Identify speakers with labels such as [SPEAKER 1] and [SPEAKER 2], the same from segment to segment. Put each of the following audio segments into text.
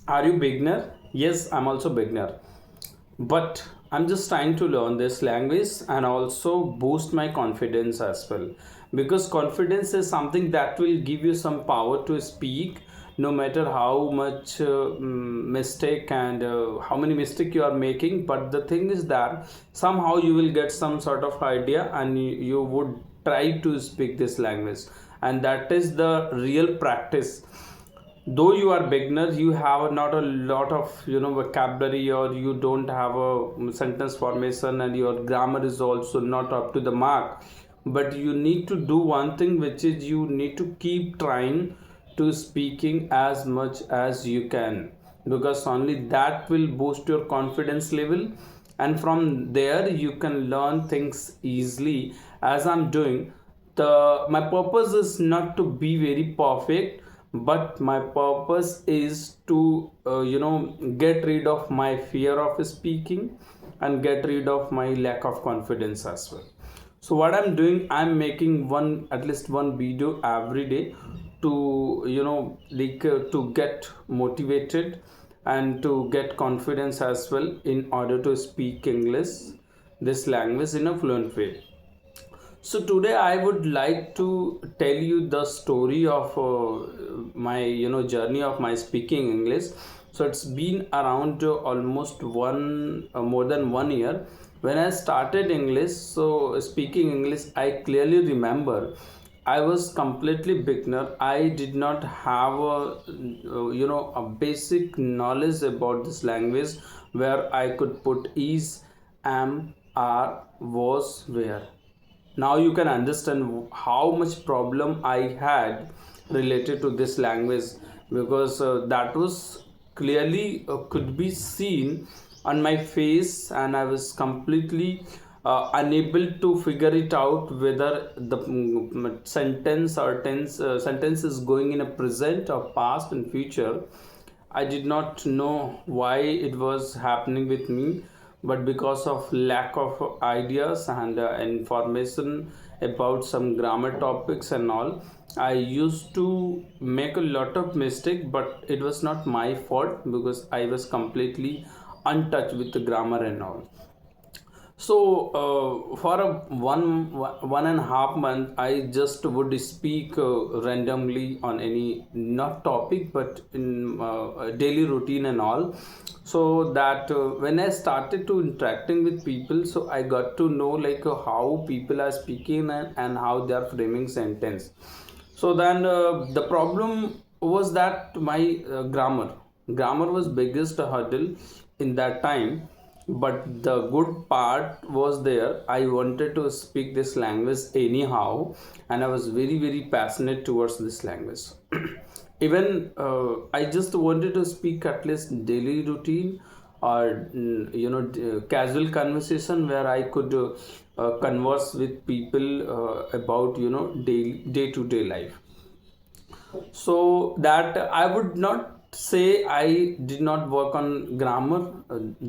[SPEAKER 1] Are you beginner? Yes, I'm also beginner. But I'm just trying to learn this language and also boost my confidence as well. Because confidence is something that will give you some power to speak no matter how much mistake and how many mistake you are making. But the thing is that somehow you will get some sort of idea and you would try to speak this language, and that is the real practice. Though you are beginner, you have not a lot of vocabulary, or you don't have a sentence formation, and your grammar is also not up to the mark. But you need to do one thing, which is you need to keep trying to speaking as much as you can, because only that will boost your confidence level, and from there you can learn things easily as I'm doing. My purpose is not to be very perfect, but my purpose is to get rid of my fear of speaking and get rid of my lack of confidence as well. So what I'm doing, I'm making one, at least one video every day to to get motivated and to get confidence as well, in order to speak English, this language, in a fluent way. So today I would like to tell you the story of my journey of my speaking English. So it's been around almost more than 1 year when I started English. So speaking English, I clearly remember I was completely beginner. I did not have a basic knowledge about this language, where I could put is, am, are, was, where. Now you can understand how much problem I had related to this language, because that was clearly could be seen on my face, and I was completely unable to figure it out whether the sentence or sentence is going in a present or past and future. I did not know why it was happening with me, but because of lack of ideas and information about some grammar topics and all, I used to make a lot of mistake. But it was not my fault, because I was completely untouched with the grammar and all. So for a one and a half month, I just would speak randomly on any, not topic, but in daily routine and all. So that when I started to interacting with people, so I got to know like how people are speaking, and how they are framing sentence. So then the problem was that my grammar was biggest hurdle in that time. But the good part was there, I wanted to speak this language anyhow, and I was very very passionate towards this language. Even I just wanted to speak at least daily routine, or casual conversation, where I could converse with people about day to day life. So that I would not say I did not work on grammar.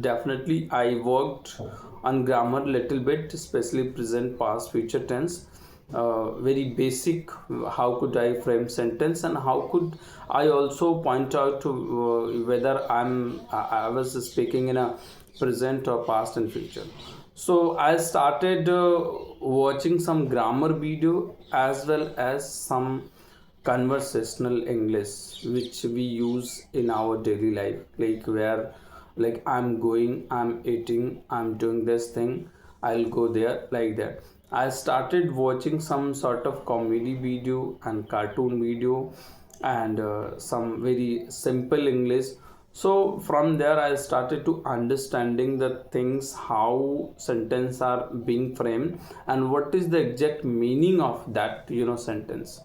[SPEAKER 1] Definitely I worked on grammar little bit, especially present, past, future tense. Very basic, how could I frame sentence, and how could I also point out to whether I was speaking in a present or past and future. So I started watching some grammar video, as well as some conversational English, which we use in our daily life, like where, like, I'm going, I'm eating, I'm doing this thing, I'll go there, like that. I started watching some sort of comedy video and cartoon video, and some very simple English. So from there I started to understanding the things, how sentence are being framed, and what is the exact meaning of that sentence.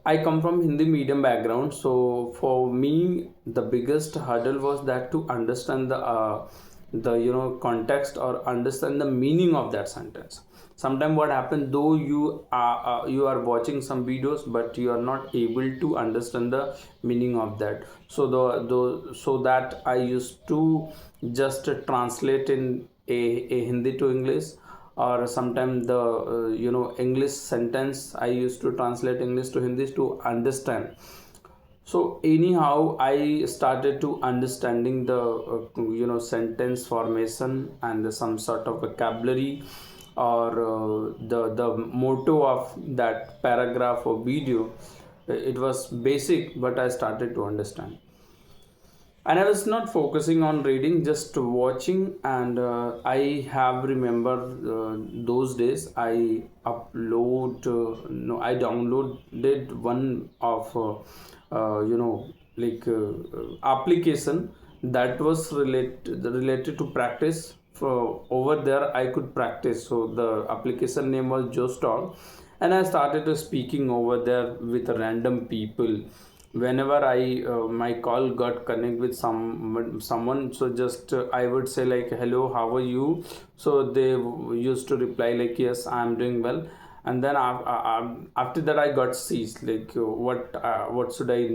[SPEAKER 1] I come from Hindi medium background, so for me the biggest hurdle was that to understand the context, or understand the meaning of that sentence. Sometimes what happens, though you are watching some videos, but you are not able to understand the meaning of that. So so that I used to just translate in a Hindi to English, or sometimes the English sentence I used to translate English to Hindi to understand. So anyhow I started to understanding the sentence formation and some sort of vocabulary, or the motto of that paragraph or video. It was basic, but I started to understand, and I was not focusing on reading, just watching. And I have remember those days I I downloaded one of application that was related to practice. For over there I could practice, so the application name was Jostol, and I started speaking over there with random people. Whenever I my call got connect with someone, so just I would say like, hello, how are you? So they used to reply like, yes, I'm doing well. And then after that I got seized like, what should I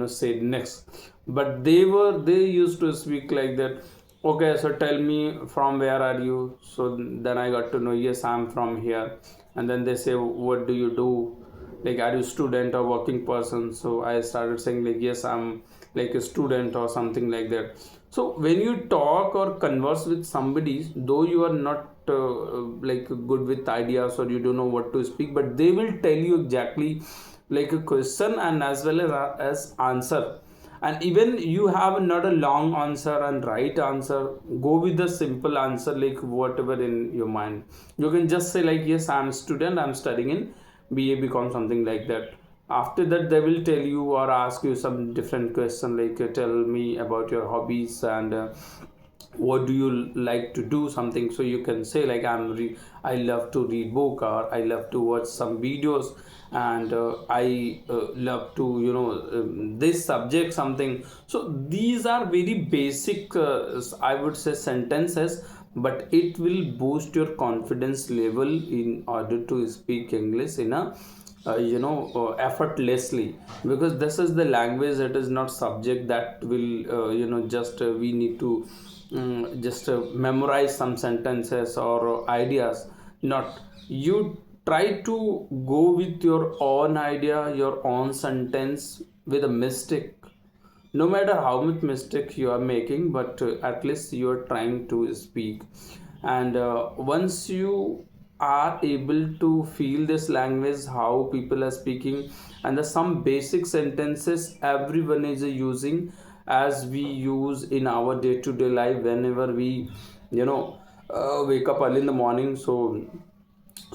[SPEAKER 1] say next. But they used to speak like that. Okay, so tell me, from where are you? So then I got to know, yes, I'm from here. And then they say, what do you do? Like, are you student or working person? So I started saying like, yes, I'm like a student or something like that. So when you talk or converse with somebody, though you are not like good with ideas, or you don't know what to speak, but they will tell you exactly like a question and as well as answer. And even you have not a long answer and right answer, go with the simple answer, like whatever in your mind. You can just say like, yes, I'm a student, I'm studying in BA BCom, something like that. After that they will tell you or ask you some different question like, tell me about your hobbies, and what do you like to do, something. So you can say like, I love to read book, or I love to watch some videos, and I love to this subject, something. So these are very basic I would say sentences, but it will boost your confidence level in order to speak English in a effortlessly, because this is the language. It is not subject that will just we need to just memorize some sentences or ideas. Not, you try to go with your own idea, your own sentence with a mistake, no matter how much mistake you are making, but at least you are trying to speak. And once you are able to feel this language, how people are speaking, and the some basic sentences everyone is using, as we use in our day-to-day life. Whenever we wake up early in the morning, so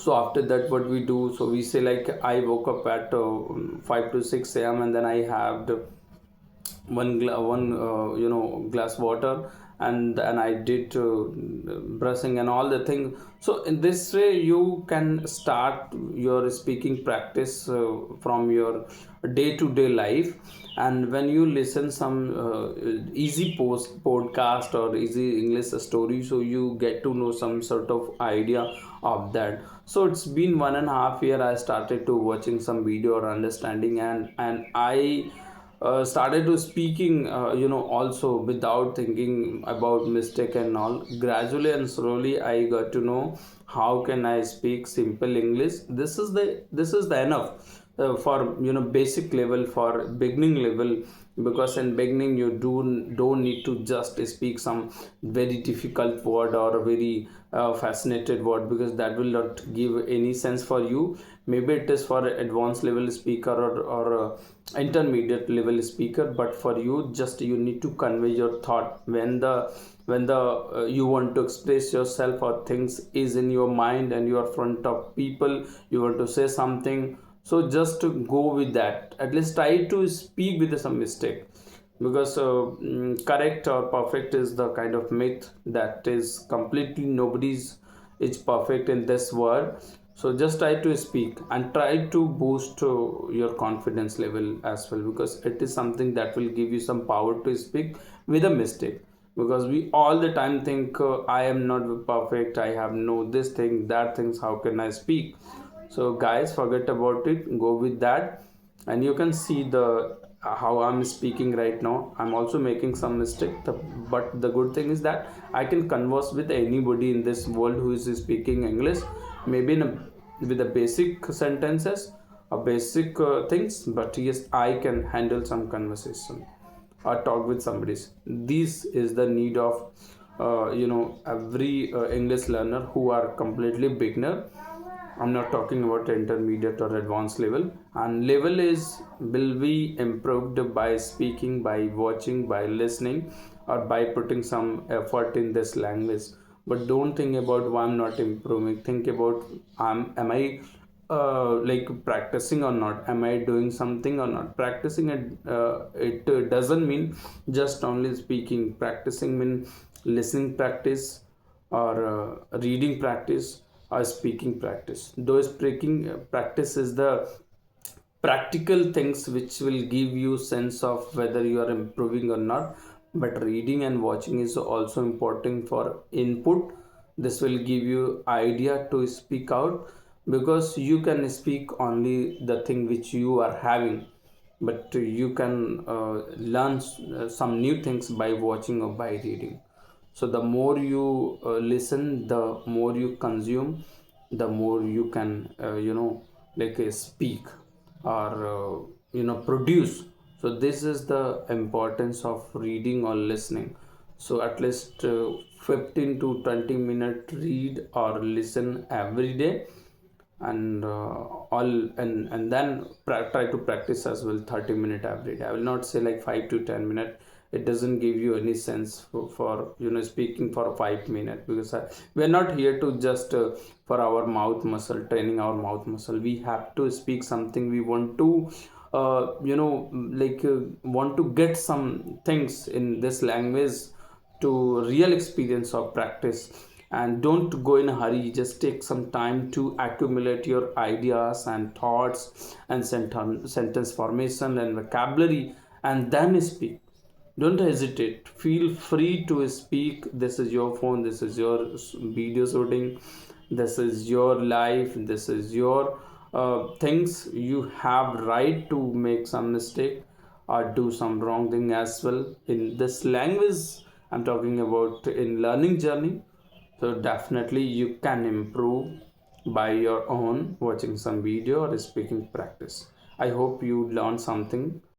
[SPEAKER 1] after that what we do, so we say like, I woke up at 5 to 6 a.m., and then I have one glass water, and I did brushing and all the things. So in this way you can start your speaking practice from your day to day life. And when you listen some easy podcast or easy English story, so you get to know some sort of idea of that. So it's been 1.5 year I started to watching some video or understanding, and I started to speaking also without thinking about mistake and all. Gradually and slowly I got to know how can I speak simple English. This is the enough for basic level, for beginning level. Because in beginning you don't need to just speak some very difficult word or very fascinated word, because that will not give any sense for you. Maybe it is for advanced level speaker, or intermediate level speaker, but for you, just you need to convey your thought when the you want to express yourself, or things is in your mind and you are front of people, you want to say something. So just to go with that, at least try to speak with some mistake. Because correct or perfect is the kind of myth that is completely nobody's is perfect in this world. So just try to speak and try to boost your confidence level as well, because it is something that will give you some power to speak with a mistake. Because we all the time think, I am not perfect, I have no this thing that things, how can I speak. So guys, forget about it, go with that. And you can see the how I'm speaking right now. I'm also making some mistake, but the good thing is that I can converse with anybody in this world who is speaking English, maybe with the basic sentences. basic things, but yes, I can handle some conversation or talk with somebody. This is the need of every English learner who are completely beginner. I'm not talking about intermediate or advanced level. And level is will be improved by speaking, by watching, by listening, or by putting some effort in this language. But don't think about why I'm not improving. Think about am I like practicing or not? Am I doing something or not? Practicing it doesn't mean just only speaking. Practicing mean listening practice, or reading practice, or speaking practice. Those speaking practice is the practical things which will give you sense of whether you are improving or not. But reading and watching is also important for input. This will give you idea to speak out, because you can speak only the thing which you are having, but you can learn some new things by watching or by reading. So the more you listen, the more you consume, the more you can speak, or produce. So this is the importance of reading or listening. So at least 15 to 20 minute read or listen every day, and all and then try to practice as well 30 minute every day. I will not say like 5 to 10 minute. It doesn't give you any sense for speaking for 5 minutes, because we are not here to just for our mouth muscle, training our mouth muscle. We have to speak something. We want to want to get some things in this language to real experience of practice. And don't go in a hurry. Just take some time to accumulate your ideas and thoughts and sentence formation and vocabulary, and then speak. Don't hesitate. Feel free to speak. This is your phone, this is your video shooting, this is your life, this is your things. You have right to make some mistake or do some wrong thing as well in this language. I'm talking about in learning journey. So definitely you can improve by your own watching some video or speaking practice. I hope you learned something